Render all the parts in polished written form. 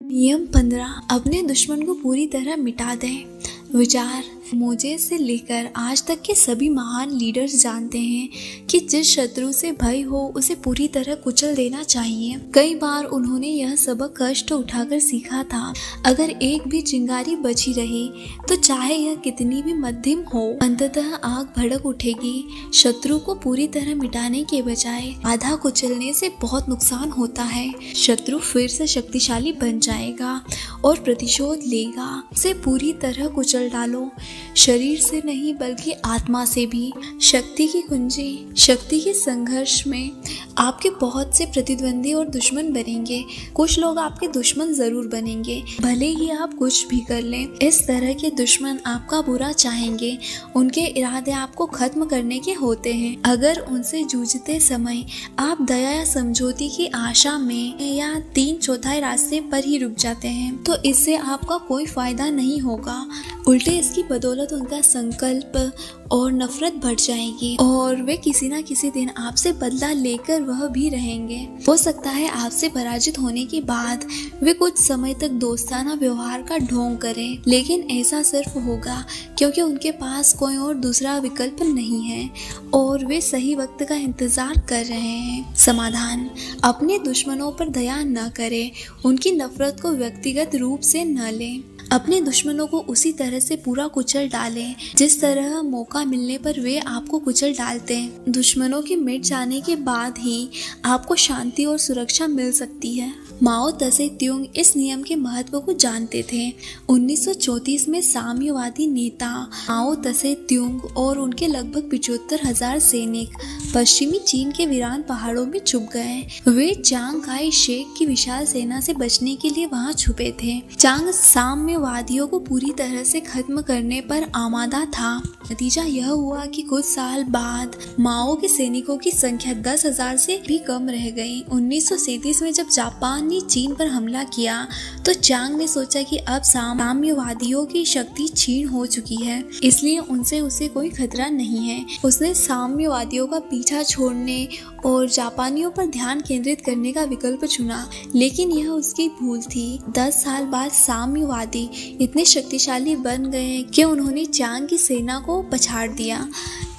नियम 15, अपने दुश्मन को पूरी तरह मिटा दें। विचार, मोजेस से लेकर आज तक के सभी महान लीडर्स जानते हैं कि जिस शत्रु से भय हो उसे पूरी तरह कुचल देना चाहिए। कई बार उन्होंने यह सबक कष्ट उठाकर सीखा था। अगर एक भी चिंगारी बची रही तो चाहे यह कितनी भी मध्यम हो, अंततः आग भड़क उठेगी। शत्रु को पूरी तरह मिटाने के बजाय आधा कुचलने से बहुत नुकसान होता है। शत्रु फिर से शक्तिशाली बन जाएगा और प्रतिशोध लेगा। उसे पूरी तरह कुचल डालो, शरीर से नहीं बल्कि आत्मा से भी। शक्ति की कुंजी, शक्ति के संघर्ष में आपके बहुत से प्रतिद्वंदी और दुश्मन बनेंगे। कुछ लोग आपके दुश्मन जरूर बनेंगे, भले ही आप कुछ भी कर लें। इस तरह के दुश्मन आपका बुरा चाहेंगे, उनके इरादे आपको खत्म करने के होते हैं। अगर उनसे जूझते समय आप दया या समझौते की आशा में या 3/4 रास्ते पर ही रुक जाते हैं तो इससे आपका कोई फायदा नहीं होगा। उल्टे इसकी बदौलत उनका संकल्प और नफरत बढ़ जाएगी और वे किसी न किसी दिन आपसे बदला लेकर वह भी रहेंगे। हो सकता है आपसे पराजित होने के बाद वे कुछ समय तक दोस्ताना व्यवहार का ढोंग करें, लेकिन ऐसा सिर्फ होगा क्योंकि उनके पास कोई और दूसरा विकल्प नहीं है और वे सही वक्त का इंतजार कर रहे हैं। समाधान, अपने दुश्मनों पर दया न करें, उनकी नफरत को व्यक्तिगत रूप से न लें। अपने दुश्मनों को उसी तरह से पूरा कुचल डालें जिस तरह मौका मिलने पर वे आपको कुचल डालते हैं। दुश्मनों के मिट जाने के बाद ही आपको शांति और सुरक्षा मिल सकती है। माओ त्से तुंग इस नियम के महत्व को जानते थे। 1934 में साम्यवादी नेता माओ त्से तुंग और उनके लगभग 75,000 सैनिक पश्चिमी चीन के वीरान पहाड़ों में छुप गए। वे चांग काई शेक की विशाल सेना से बचने के लिए वहां छुपे थे। चांग साम्यवादियों को पूरी तरह से खत्म करने पर आमादा था। नतीजा यह हुआ कि कुछ साल बाद माओ के सैनिकों की संख्या 10,000 से भी कम रह गई। 1937 में जब जापान ने चीन पर हमला किया तो चांग ने सोचा कि अब साम्यवादियों की शक्ति क्षीण हो चुकी है, इसलिए उनसे उसे कोई खतरा नहीं है। उसने साम्यवादियों का पीछा छोड़ने और जापानियों पर ध्यान केंद्रित करने का विकल्प चुना, लेकिन यह उसकी भूल थी। 10 साल बाद साम्यवादी इतने शक्तिशाली बन गए कि उन्होंने चांग की सेना को पछाड़ दिया।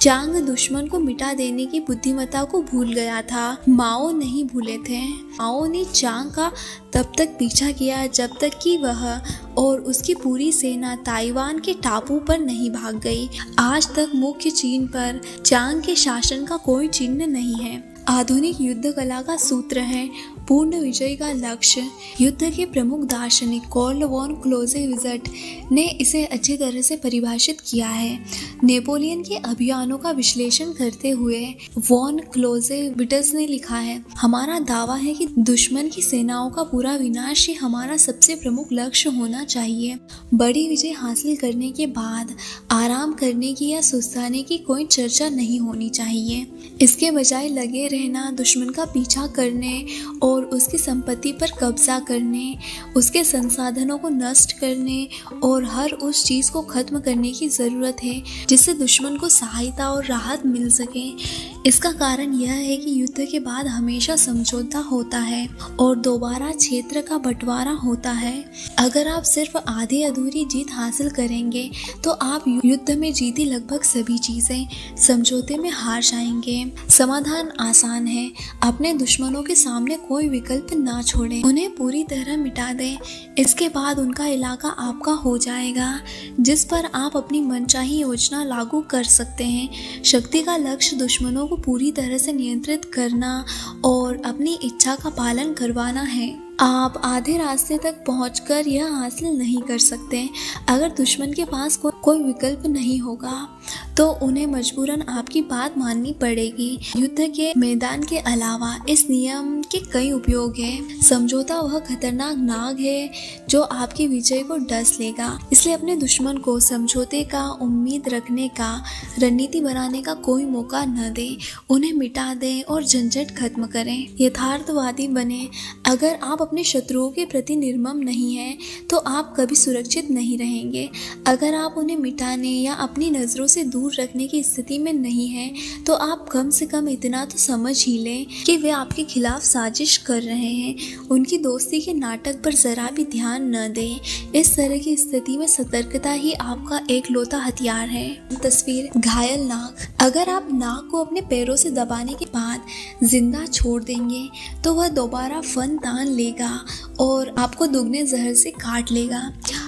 चांग दुश्मन को मिटा देने की बुद्धिमत्ता को भूल गया था, माओ नहीं भूले थे। माओ ने चांग का तब तक पीछा किया जब तक कि वह और उसकी पूरी सेना ताइवान के टापू पर नहीं भाग गई। आज तक मुख्य चीन पर चांग के शासन का कोई चिन्ह नहीं है। आधुनिक युद्ध कला का सूत्र है पूर्ण विजय का लक्ष्य। युद्ध के प्रमुख दार्शनिक कार्ल वॉन क्लोजेविट्ज़ ने इसे अच्छी तरह से परिभाषित किया है। नेपोलियन के अभियानों का विश्लेषण करते हुए वॉन क्लोजेविट्ज़ ने लिखा है, हमारा दावा है कि दुश्मन की सेनाओं का पूरा विनाश ही हमारा सबसे प्रमुख लक्ष्य होना चाहिए। बड़ी विजय हासिल करने के बाद आराम करने की या सुस्ताने की कोई चर्चा नहीं होनी चाहिए। इसके बजाय लगे रहना, दुश्मन का पीछा करने और उसकी संपत्ति पर कब्जा करने, उसके संसाधनों को नष्ट करने और हर उस चीज को खत्म करने की जरूरत है जिससे दुश्मन को सहायता और राहत मिल सके। इसका कारण यह है कि युद्ध के बाद हमेशा समझौता होता है और दोबारा क्षेत्र का बंटवारा होता है। अगर आप सिर्फ आधी अधूरी जीत हासिल करेंगे तो आप युद्ध में जीती लगभग सभी चीजें समझौते में हार जाएंगे। समाधान आसान है, अपने दुश्मनों के सामने कोई विकल्प ना छोड़ें, उन्हें पूरी तरह मिटा दें। इसके बाद उनका इलाका आपका हो जाएगा जिस पर आप अपनी मनचाही योजना लागू कर सकते हैं। शक्ति का लक्ष्य दुश्मनों को पूरी तरह से नियंत्रित करना और अपनी इच्छा का पालन करवाना है। आप आधे रास्ते तक पहुंचकर यह हासिल नहीं कर सकते। अगर दुश्मन के पास कोई विकल्प नहीं होगा तो उन्हें मजबूरन आपकी बात माननी पड़ेगी। युद्ध के मैदान के अलावा इस नियम के कई उपयोग हैं। समझौता वह खतरनाक नाग है जो आपकी विजय को डस लेगा, इसलिए अपने दुश्मन को समझौते का उम्मीद रखने का रणनीति बनाने का कोई मौका न दें। उन्हें मिटा दें और झंझट खत्म करें। यथार्थवादी बने। अगर आप आप अपने शत्रुओं के प्रति निर्मम नहीं हैं तो आप कभी सुरक्षित नहीं रहेंगे। अगर आप उन्हें मिटाने या अपनी नज़रों से दूर रखने की स्थिति में नहीं हैं तो आप कम से कम इतना तो समझ ही लें कि वे आपके खिलाफ साजिश कर रहे हैं। उनकी दोस्ती के नाटक पर ज़रा भी ध्यान न दें। इस तरह की स्थिति में सतर्कता ही आपका एकलौता हथियार है। तस्वीर घायल नाग। अगर आप नाग को अपने पैरों से दबाने के बाद जिंदा छोड़ देंगे तो वह दोबारा फन तान लेगा और आपको दुगने जहर से काट लेगा।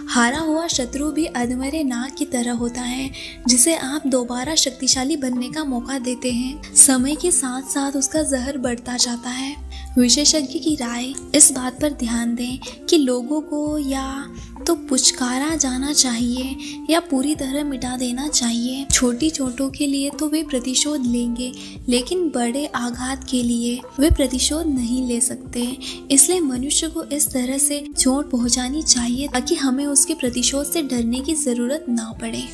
हारा हुआ शत्रु भी अधमरे नाग की तरह होता है जिसे आप दोबारा शक्तिशाली बनने का मौका देते हैं। समय के साथ साथ उसका जहर बढ़ता जाता है। विशेषज्ञ की राय इस बात पर ध्यान दें कि लोगों को या तो पुचकारा जाना चाहिए या पूरी तरह मिटा देना चाहिए। छोटी चोटों के लिए तो वे प्रतिशोध लेंगे, लेकिन बड़े आघात के लिए वे प्रतिशोध नहीं ले सकते। इसलिए मनुष्य को इस तरह से चोट पहुंचानी चाहिए ताकि हमें उसके प्रतिशोध से डरने की जरूरत ना पड़े।